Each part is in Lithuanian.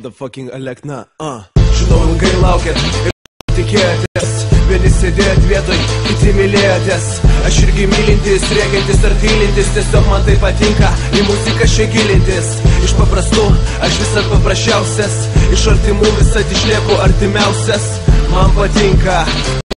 Motherfucking Alekna, Žinau, ilgai laukėt ir tikėjotės. Vieni sėdėjot vietoj, kiti mylėjotės. Aš irgi mylintis, rėkiantis ar tylintis. Tiesiog man tai patinka, į muziką šia gilintis. Iš paprastų, aš visad paprasčiausias. Iš artimų visad išlieku artimiausias. Man patinka,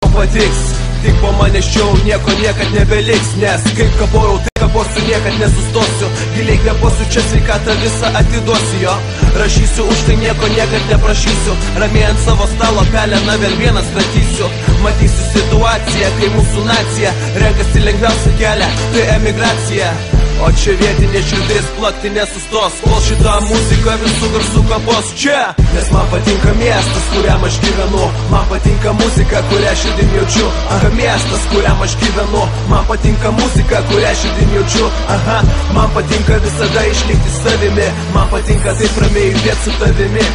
man patiks. Tik po manęsčiau nieko niekad nebeliks. Nes kaip kapojau, tai kaposiu, niekad nesustosiu. Giliai kveposiu, čia sveikatą visą atiduosiu jo. Rašysiu, už tai nieko niekad neprašysiu. Ramiai ant savo stalo peleną vėl vienas kratysiu. Matysiu situaciją, kai mūsų nacija renkasi lengviausią kelią, tai emigracija. O čia vietinė širdis plakti nesustos, kol šitą muziką visų garsų kapos čia. Nes man patinka miestas, kuriam aš gyvenu. Man patinka muzika, kurią širdim jaučiu. Aha, miestas, kuriam aš gyvenu. Man patinka muzika, kurią širdim jaučiu. Aha, man patinka visada išlikti savimi. Man patinka taip ramiai judėt su tavimi.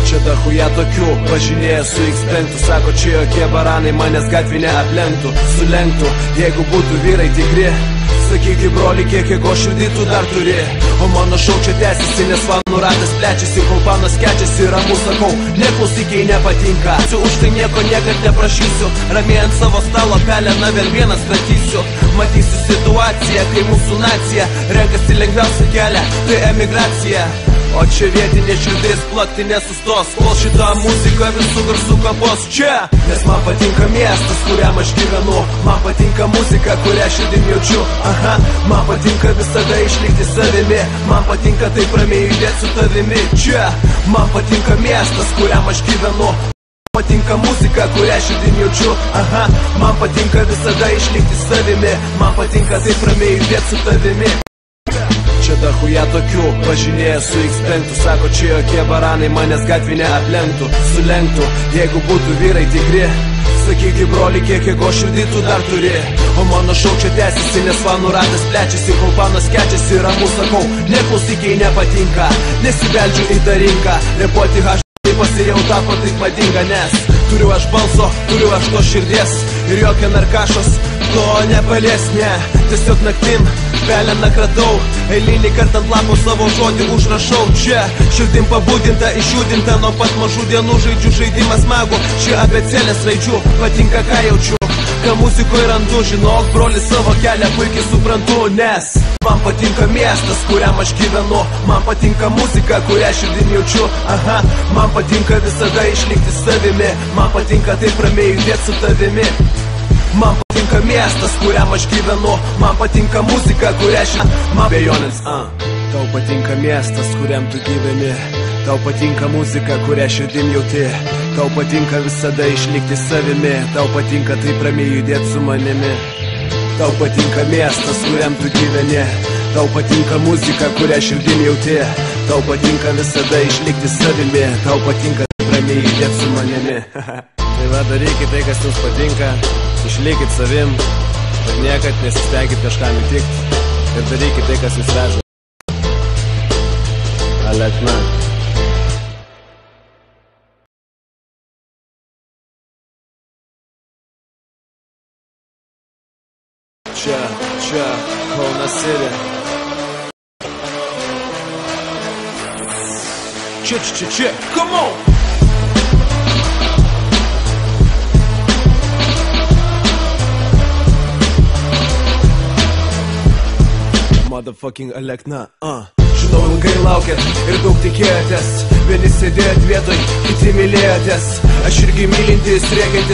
Čia dahuja tokių, važinėja su X5. Sako, čia jokie baranai manęs gatvį neaplenktų. Sulenktų, jeigu būtų vyrai tikri. Sakyki, broli, kiek ego širdį tu dar turi. O mano šau čia tęsiasi, nes fanų ratas plečiasi. Kol panas kečiasi, ramu sakau, neklausykiai nepatinka. Už tai nieko niekad neprašysiu. Ramiai ant savo stalo peleną vėl vienas kratysiu. Matysiu situaciją, kai mūsų nacija renkasi lengviausią kelią, tai emigracija. O čia vietinė širdis plakti nesustos, kol šitą muziką visų garsų kapos čia. Nes man patinka miestas, kuriam aš gyvenu. Man patinka muzika, kurią širdim jaučiu. Aha, man patinka visada išlikti savimi. Man patinka taip ramiai judėt su tavimi čia. Man patinka miestas, kuriam aš gyvenu. Man patinka muzika, kurią širdim jaučiu. Aha, man patinka visada išlikti savimi. Man patinka taip ramiai judėt su tavimi. Čia dahuja tokių, važinėja su X5. Sako, čia jokie baranai manęs gatvį neaplenktų. Sulenktų, jeigu būtų vyrai tikri. Sakyki, broli, kiek ego širdį tu dar turi. O mano šau čia tęsiasi, nes fanų ratas plečiasi. Kol panas kečiasi, ramu sakau, neklausykiai nepatinka. Nesibeldžiu į tą rinką. Repuoti tai pasiriau tapo taip madinga. Nes turiu aš balso, turiu aš to širdies. Ir jokia narkašos to nepalies, ne. Tiesiog naktim peleną kratau. Eilinį kartą ant lapo savo žodį užrašau čia. Širdim pabudinta, išjudinta. Nuo pat mažų dienų žaidžiu žaidimą smagų. Čia abėcėlės raidžių, patinka ką jaučiu. Ką muzikoje randu, žinok, broli, savo kelią puikiai suprantu. Nes man patinka miestas, kuriam aš gyvenu. Man patinka muzika, kurią širdim jaučiu. Aha, man patinka visada išlikti savimi. Man patinka taip ramiai judėt su tavimi. Man patinka miestas, kuriam aš gyvenu. Man patinka muzika, kurią širdim. Man bejonės, Tau patinka miestas, kuriam tu gyveni. Tau patinka muzika, kurią širdim jauti. Tau patinka visada išlikti savimi. Tau patinka taip ramiai judėt su manimi. Tau patinka miestas, kuriam tu gyveni. Tau patinka muzika, kurią širdim jauti. Tau patinka visada išlikti savimi. Tau patinka taip ramiai judėt su manimi. Tai va, darykit tai, kas jums patinka. Išlikit savim. Ir niekad nesistengit kažkam įtikti. Ir darykit tai, kas jūs veža. Alekna. Čia, Kaunas City. Čia, come on! Motherfucking Alekna, Žinau, ilgai laukėt ir daug tikėjotės. Vieni sėdėjot vietoj, kiti mylėjotės. Aš irgi mylintis, rėkiantis.